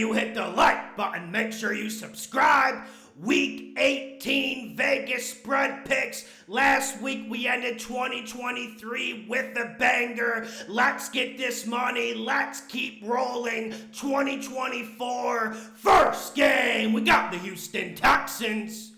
you hit the like button. Make sure you subscribe. Week 18 Vegas spread picks. Last week we ended 2023 with a banger. Let's get this money. Let's keep rolling. 2024 first game. We got the Houston Texans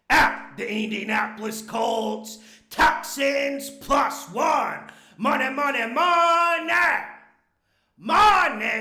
at the Indianapolis Colts. Texans +1. Money.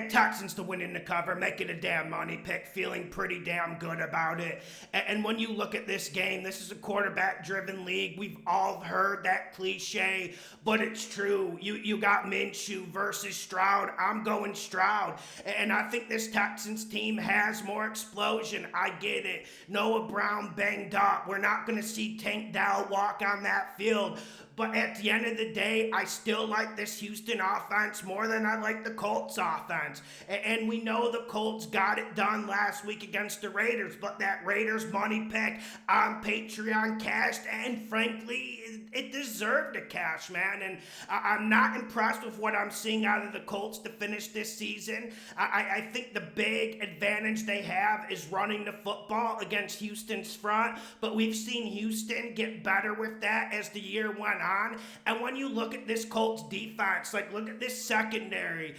Texans to win in the cover, make it a damn money pick, feeling pretty damn good about it. And when you look at this game, this is a quarterback-driven league. We've all heard that cliche, but it's true. You got Minshew versus Stroud. I'm going Stroud. And I think this Texans team has more explosion. I get it. Noah Brown banged up. We're not going to see Tank Dell walk on that field. But at the end of the day, I still like this Houston offense more than I like the Colts offense. And we know the Colts got it done last week against the Raiders, but that Raiders money pick on Patreon cashed, and frankly, it deserved to cash, man. And I'm not impressed with what I'm seeing out of the Colts to finish this season. I think the big advantage they have is running the football against Houston's front, but we've seen Houston get better with that as the year went on. And when you look at this Colts defense, like look at this secondary,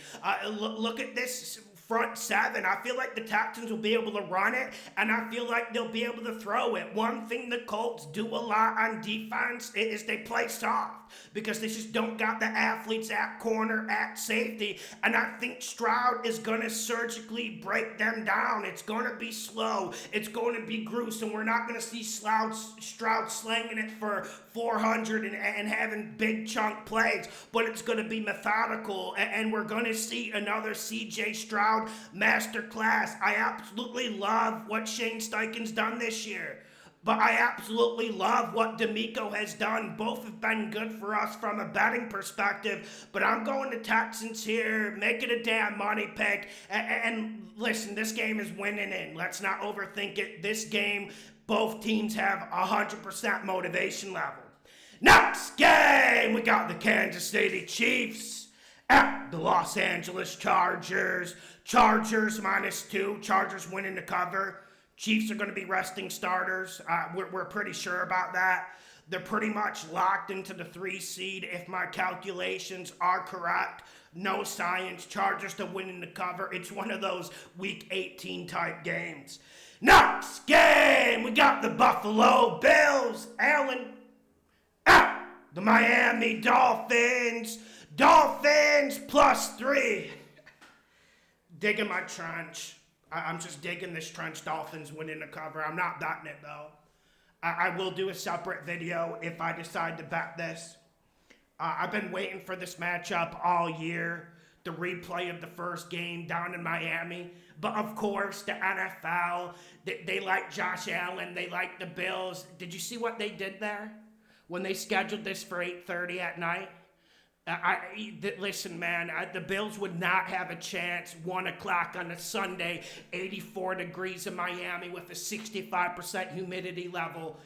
look at this front seven. I feel like the Texans will be able to run it, and I feel like they'll be able to throw it. One thing the Colts do a lot on defense is they play soft because they just don't got the athletes at corner, at safety, and I think Stroud is going to surgically break them down. It's going to be slow. It's going to be gruesome. We're not going to see Stroud slanging it for 400 and having big chunk plays, but it's going to be methodical, and we're going to see another CJ Stroud masterclass. I absolutely love what Shane Steichen's done this year, but I absolutely love what D'Amico has done. Both have been good for us from a betting perspective, but I'm going to Texans here. Make it a damn money pick. And listen, this game is winning in. Let's not overthink it. This game, both teams have 100% motivation level. Next game, we got the Kansas City Chiefs at the Los Angeles Chargers. Chargers -2. Chargers winning the cover. Chiefs are going to be resting starters. We're pretty sure about that. They're pretty much locked into the 3 seed if my calculations are correct. No science. Chargers to win in the cover. It's one of those Week 18 type games. Next game, we got the Buffalo Bills. Allen at the Miami Dolphins. Dolphins +3. Digging my trench. I'm just digging this trench. Dolphins winning the cover. I'm not betting it, though. I will do a separate video if I decide to bet this. I've been waiting for this matchup all year. The replay of the first game down in Miami. But, of course, the NFL, they like Josh Allen. They like the Bills. Did you see what they did there when they scheduled this for 8:30 at night? Listen, man, the Bills would not have a chance 1 o'clock on a Sunday, 84 degrees in Miami with a 65% humidity level.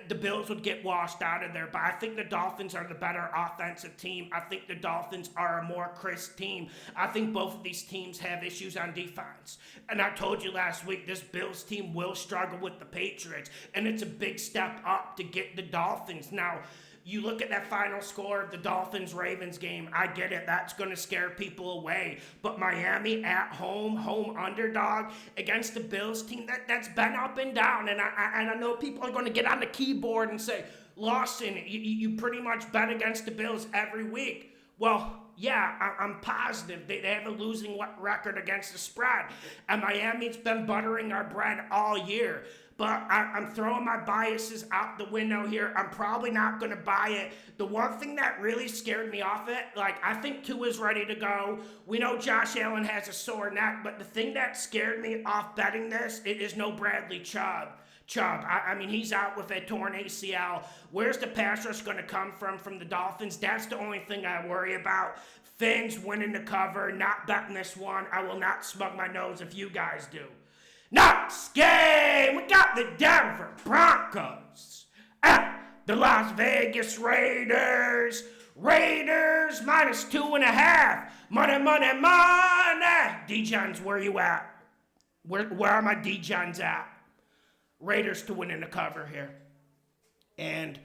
The Bills would get washed out of there, but I think the Dolphins are the better offensive team. I think the Dolphins are a more crisp team. I think both of these teams have issues on defense. And I told you last week, this Bills team will struggle with the Patriots, and it's a big step up to get the Dolphins. Now, you look at that final score of the Dolphins-Ravens game, I get it, that's going to scare people away. But Miami at home underdog against the Bills team, that's been up and down. And I know people are going to get on the keyboard and say, Lawson, you pretty much bet against the Bills every week. Well, yeah, I'm positive. They have a losing record against the spread. And Miami's been buttering our bread all year. But I'm throwing my biases out the window here. I'm probably not going to buy it. The one thing that really scared me off it, I think Tua's ready to go. We know Josh Allen has a sore neck, but the thing that scared me off betting this, it is no Bradley Chubb. I mean, he's out with a torn ACL. Where's the pass rush going to come from the Dolphins? That's the only thing I worry about. Fins winning the cover, not betting this one. I will not smug my nose if you guys do. Next game, we got the Denver Broncos at the Las Vegas Raiders. Raiders -2.5. Money. DJs, where you at? Where are my DJs at? Raiders to win in the cover here. And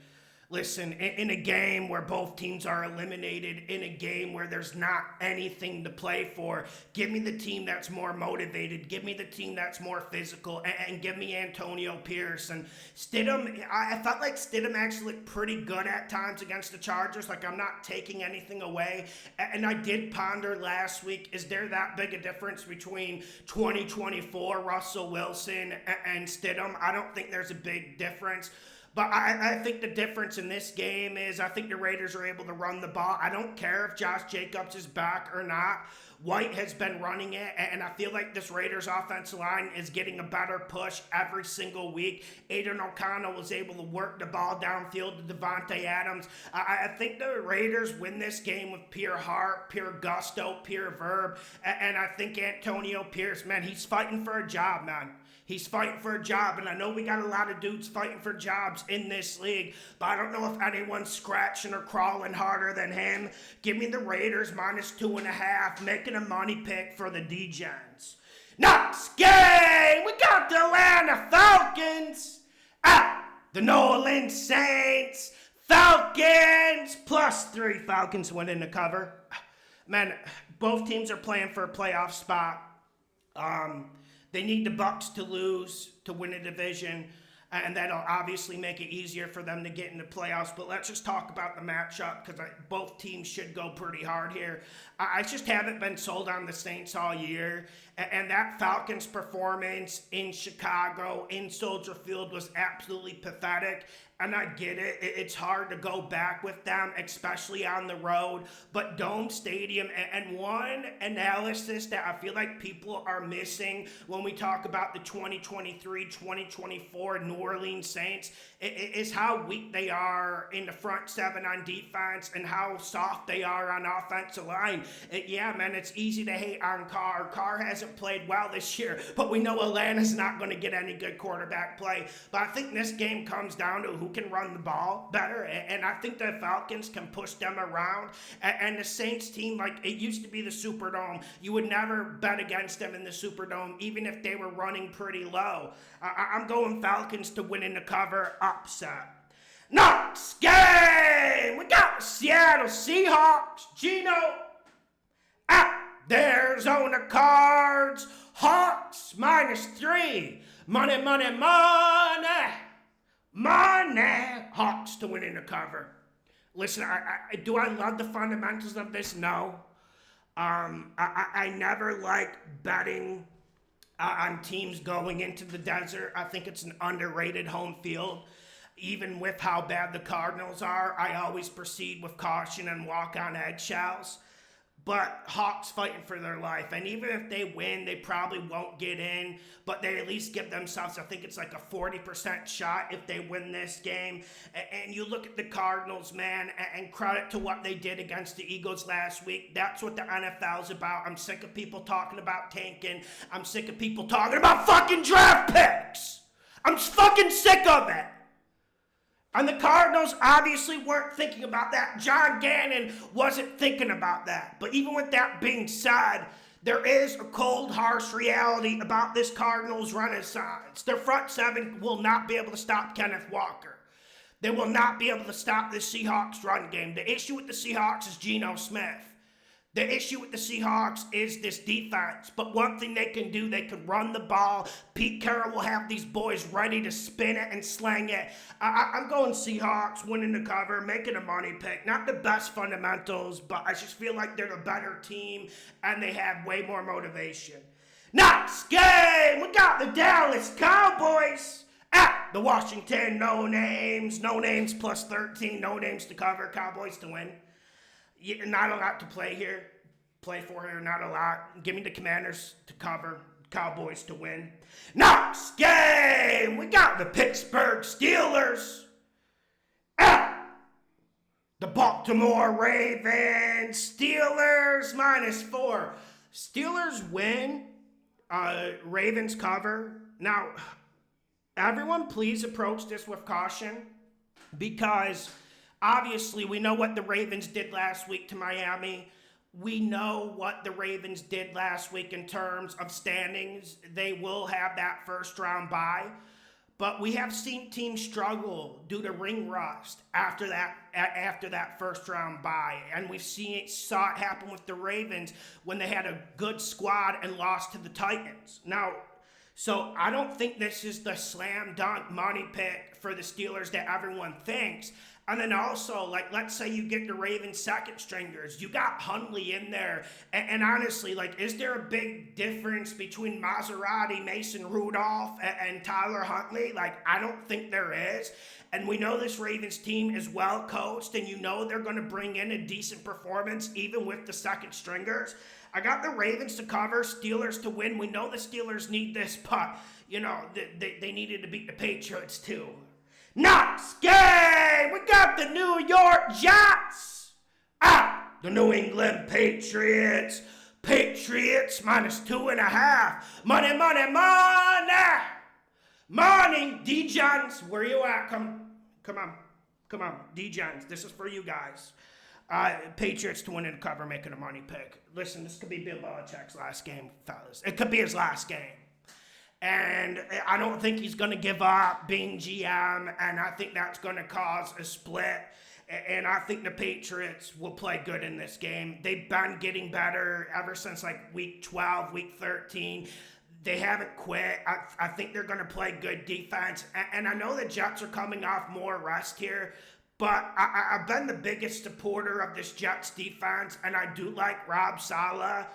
listen, in a game where both teams are eliminated, in a game where there's not anything to play for, give me the team that's more motivated, give me the team that's more physical, and give me Antonio Pierce. And Stidham, I felt like Stidham actually looked pretty good at times against the Chargers. Like, I'm not taking anything away. And I did ponder last week, is there that big a difference between 2024 Russell Wilson and Stidham? I don't think there's a big difference. But I think the difference in this game is I think the Raiders are able to run the ball. I don't care if Josh Jacobs is back or not. White has been running it, and I feel like this Raiders offensive line is getting a better push every single week. Aiden O'Connell was able to work the ball downfield to Devontae Adams. I think the Raiders win this game with pure heart, pure gusto, pure verb, and I think Antonio Pierce, man, he's fighting for a job, man. He's fighting for a job, and I know we got a lot of dudes fighting for jobs in this league, but I don't know if anyone's scratching or crawling harder than him. Give me the Raiders -2.5, making a money pick for the DJs. Next game, we got the Atlanta Falcons at the New Orleans Saints. Falcons +3. Falcons winning the cover. Man, both teams are playing for a playoff spot. They need the BUCS to lose to win a division, and that'll obviously make it easier for them to get into playoffs. But let's just talk about the matchup, because both teams should go pretty hard here. I just haven't been sold on the Saints all year, and that Falcons performance in Chicago, in Soldier Field, was absolutely pathetic. And I get it. It's hard to go back with them, especially on the road. But Dome Stadium, and one analysis that I feel like people are missing when we talk about the 2023-2024 New Orleans Saints is how weak they are in the front seven on defense and how soft they are on offensive line. Yeah, man, it's easy to hate on Carr. Carr hasn't played well this year, but we know Atlanta's not going to get any good quarterback play. But I think this game comes down to who can run the ball better, and I think the Falcons can push them around. And the Saints team, like, it used to be the Superdome. You would never bet against them in the Superdome, even if they were running pretty low. I'm going Falcons to win in the cover, upset. Next game, we got the Seattle Seahawks. Gino at the Arizona Cards. Hawks -3. Money, money, money. Money. Hawks to win in the cover. Listen, do I love the fundamentals of this? No. I never like betting on teams going into the desert. I think it's an underrated home field. Even with how bad the Cardinals are, I always proceed with caution and walk on eggshells. But Hawks fighting for their life. And even if they win, they probably won't get in. But they at least give themselves, I think it's like a 40% shot if they win this game. And you look at the Cardinals, man, and credit to what they did against the Eagles last week. That's what the NFL's about. I'm sick of people talking about tanking. I'm sick of people talking about fucking draft picks. I'm fucking sick of it. And the Cardinals obviously weren't thinking about that. John Gannon wasn't thinking about that. But even with that being said, there is a cold, harsh reality about this Cardinals renaissance. Their front seven will not be able to stop Kenneth Walker. They will not be able to stop the Seahawks run game. The issue with the Seahawks is Geno Smith. The issue with the Seahawks is this defense. But one thing they can do, they can run the ball. Pete Carroll will have these boys ready to spin it and slang it. I'm going Seahawks, winning the cover, making a money pick. Not the best fundamentals, but I just feel like they're the better team, and they have way more motivation. Next game, we got the Dallas Cowboys at the Washington No Names. No Names +13, no names to cover, Cowboys to win. Not a lot to play for here, not a lot. Give me the Commanders to cover, Cowboys to win. Next game, we got the Pittsburgh Steelers at the Baltimore Ravens. Steelers -4. Steelers win, Ravens cover. Now, everyone please approach this with caution, because obviously, we know what the Ravens did last week to Miami. We know what the Ravens did last week in terms of standings. They will have that first round bye. But we have seen teams struggle due to ring rust after that first round bye, and saw it happen with the Ravens when they had a good squad and lost to the Titans. Now, so I don't think this is the slam dunk money pick for the Steelers that everyone thinks. And then also, like, let's say you get the Ravens second stringers. You got Hundley in there. And honestly, like, is there a big difference between Maserati, Mason Rudolph, and Tyler Huntley? Like, I don't think there is. And we know this Ravens team is well coached, and you know they're going to bring in a decent performance even with the second stringers. I got the Ravens to cover, Steelers to win. We know the Steelers need this, but, you know, they needed to beat the Patriots too. Next game, we got the New York Jets the New England Patriots. Patriots minus 2.5. Money, money, money. Money, D-Gens, where you at? Come on, D-Gens, this is for you guys. Patriots to win and cover, making a money pick. Listen, this could be Bill Belichick's last game, fellas. It could be his last game. And I don't think he's going to give up being GM, and I think that's going to cause a split. And I think the Patriots will play good in this game. They've been getting better ever since like week 12, week 13. They haven't quit. I think they're going to play good defense. And I know the Jets are coming off more rest here, but I've been the biggest supporter of this Jets defense, and I do like Rob Saleh.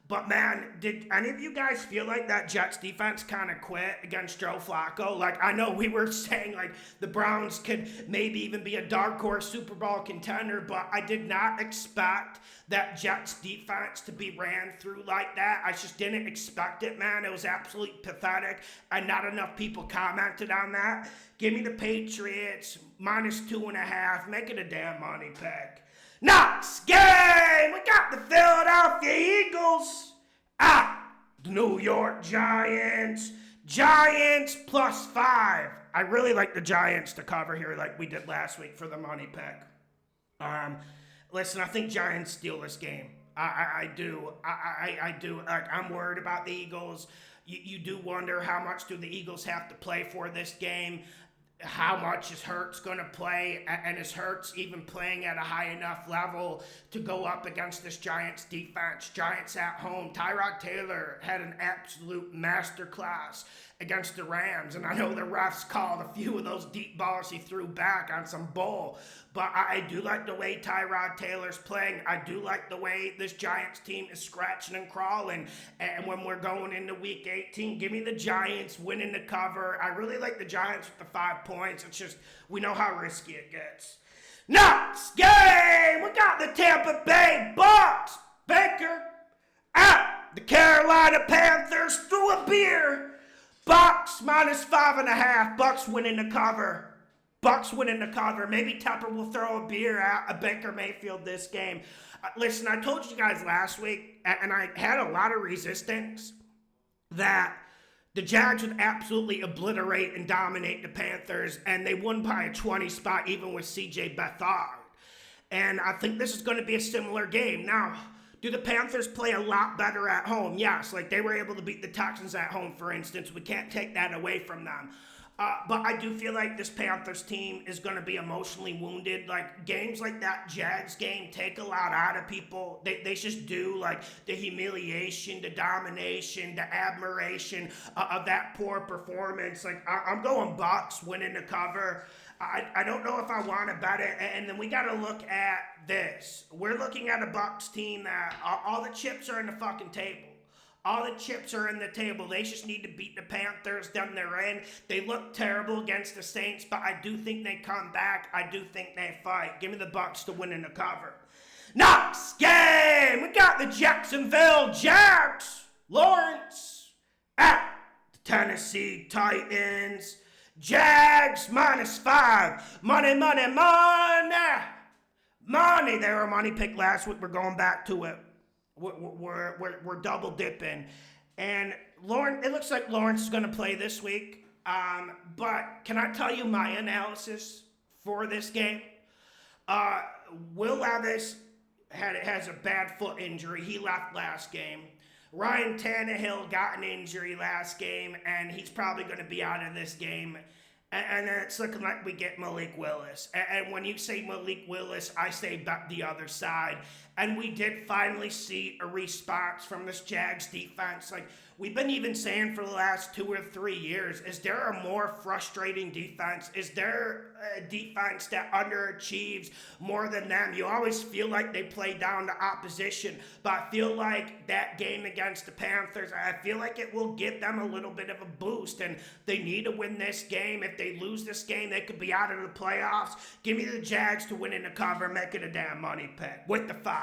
But man, did any of you guys feel like that Jets defense kind of quit against Joe Flacco? Like, I know we were saying like the Browns could maybe even be a dark horse Super Bowl contender, but I did not expect that Jets defense to be ran through like that. I just didn't expect it, man. It was absolutely pathetic, and not enough people commented on that. Give me the Patriots minus 2.5. Make it a damn money pick. Next game, we got the Philadelphia Eagles the New York Giants. Giants plus 5. I really like the Giants to cover here like we did last week for the money pick. Listen, I think Giants steal this game. I do. I do. I'm worried about the Eagles. You do wonder how much do the Eagles have to play for this game. How much is Hurts going to play, and is Hurts even playing at a high enough level to go up against this Giants defense? Giants at home. Tyrod Taylor had an absolute masterclass against the Rams, and I know the refs called a few of those deep balls he threw back on some bull, but I do like the way Tyrod Taylor's playing. I do like the way this Giants team is scratching and crawling, and when we're going into week 18, give me the Giants winning the cover. I really like the Giants with the 5 points. It's just, we know how risky it gets. Next game, we got the Tampa Bay BUCS. Baker at the Carolina Panthers through a beer. BUCS minus 5.5. BUCS winning the cover. BUCS winning the cover. Maybe Tepper will throw a beer at a Baker Mayfield this game. Listen, I told you guys last week, and I had a lot of resistance, that the Jags would absolutely obliterate and dominate the Panthers, and they won by a 20 spot even with CJ Beathard. And I think this is going to be a similar game. Now, do the Panthers play a lot better at home? Yes, like they were able to beat the Texans at home, for instance. We can't take that away from them. But I do feel like this Panthers team is going to be emotionally wounded. Like, games like that Jags game take a lot out of people. They just do, like, the humiliation, the domination, the admiration of that poor performance. Like, I'm going BUCS winning the cover. I don't know if I want to bet it. And then we got to look at this. We're looking at a BUCS team that all the chips are in the fucking table. All the chips are in the table. They just need to beat the Panthers. Then they're in. They look terrible against the Saints, but I do think they come back. I do think they fight. Give me the BUCS to win in the cover. Next game, we got the Jacksonville Jags. Lawrence at the Tennessee Titans. Jags minus 5. Money, money, money. Money. They were a money pick last week. We're going back to it. We're double dipping. And Lawrence, it looks like Lawrence is going to play this week. But can I tell you my analysis for this game? Will Levis has a bad foot injury. He left last game. Ryan Tannehill got an injury last game, and he's probably going to be out of this game. And then it's looking like we get Malik Willis. And when you say Malik Willis, I say bet the other side. And we did finally see a response from this Jags defense. Like, we've been even saying for the last 2 or 3 years, is there a more frustrating defense? Is there a defense that underachieves more than them? You always feel like they play down to opposition. But I feel like that game against the Panthers, I feel like it will give them a little bit of a boost. And they need to win this game. If they lose this game, they could be out of the playoffs. Give me the Jags to win in the cover, make it a damn money pick with the 5.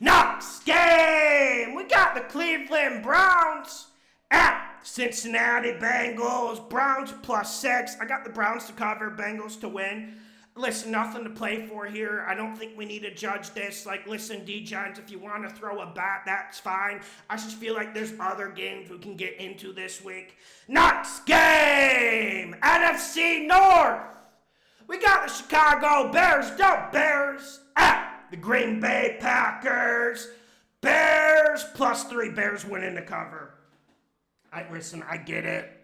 Next game, we got the Cleveland Browns at Cincinnati Bengals. Browns +6. I got the Browns to cover, Bengals to win. Listen, nothing to play for here. I don't think we need to judge this. Like, listen, D-Giants, if you want to throw a bat, that's fine. I just feel like there's other games we can get into this week. Next game, NFC North. We got the Chicago Bears, at the Green Bay Packers. Bears +3. Bears winning the cover. Listen, I get it.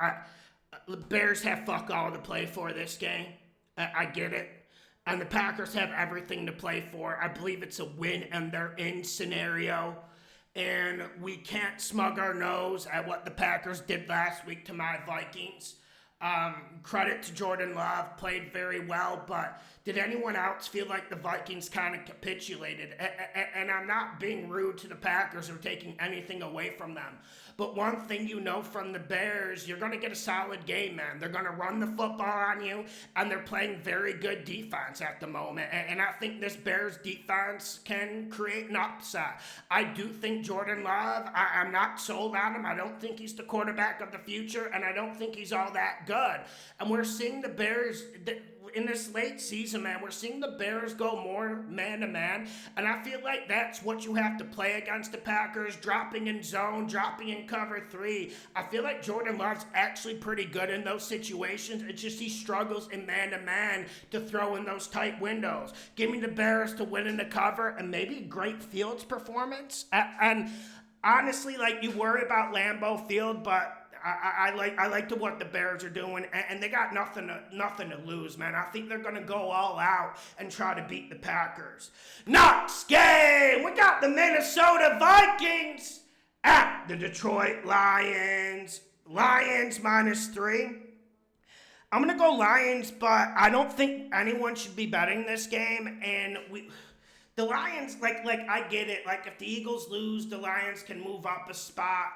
Bears have fuck all to play for this game. I get it. And the Packers have everything to play for. I believe it's a win and they're in scenario. And we can't smug our nose at what the Packers did last week to my Vikings. Credit to Jordan Love, played very well, but did anyone else feel like the Vikings kind of capitulated? And I'm not being rude to the Packers or taking anything away from them. But one thing you know from the Bears, you're going to get a solid game, man. They're going to run the football on you, and they're playing very good defense at the moment. And I think this Bears defense can create an upset. I do think Jordan Love, I'm not sold on him. I don't think he's the quarterback of the future, and I don't think he's all that good. And we're seeing the Bears in this late season, man, we're seeing the Bears go more man-to-man, and I feel like that's what you have to play against the Packers, dropping in zone, dropping in cover 3. I feel like Jordan Love's actually pretty good in those situations. It's just he struggles in man-to-man to throw in those tight windows. Give me the Bears to win in the cover, and maybe great Fields performance. And honestly, like, you worry about Lambeau Field, but I like to what the Bears are doing, and they got nothing to lose, man. I think they're going to go all out and try to beat the Packers. Next game, we got the Minnesota Vikings at the Detroit Lions. Lions -3. I'm going to go Lions, but I don't think anyone should be betting this game, and the Lions, like I get it. Like, if the Eagles lose, the Lions can move up a spot.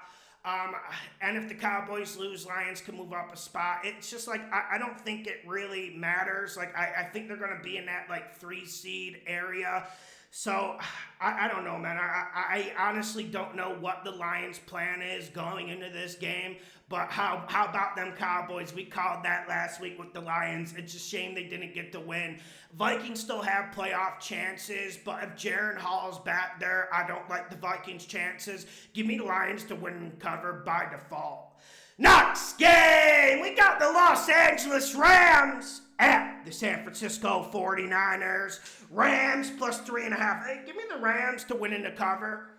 And if the Cowboys lose, Lions can move up a spot. It's just like, I don't think it really matters. Like, I think they're going to be in that, like, 3 seed area. So, I don't know, man. I honestly don't know what the Lions' plan is going into this game. But how about them Cowboys? We called that last week with the Lions. It's a shame they didn't get to win. Vikings still have playoff chances, but if Jaren Hall's back there, I don't like the Vikings' chances. Give me the Lions to win and cover by default. Next game, we got the Los Angeles Rams at the San Francisco 49ers. Rams +3.5. Hey, give me the Rams to win in the cover.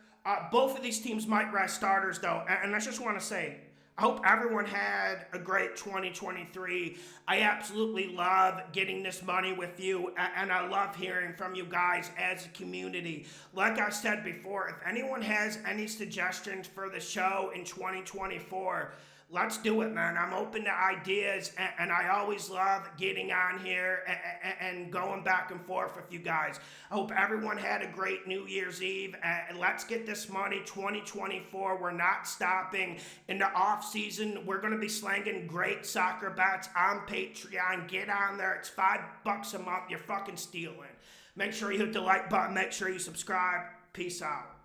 Both of these teams might rest starters, though. And I just want to say, I hope everyone had a great 2023. I absolutely love getting this money with you, and I love hearing from you guys as a community. Like I said before, if anyone has any suggestions for the show in 2024, let's do it, man. I'm open to ideas, and I always love getting on here and going back and forth with you guys. I hope everyone had a great New Year's Eve, and let's get this money 2024. We're not stopping. In the off season, we're going to be slanging great soccer bets on Patreon. Get on there. It's $5 a month. You're fucking stealing. Make sure you hit the like button. Make sure you subscribe. Peace out.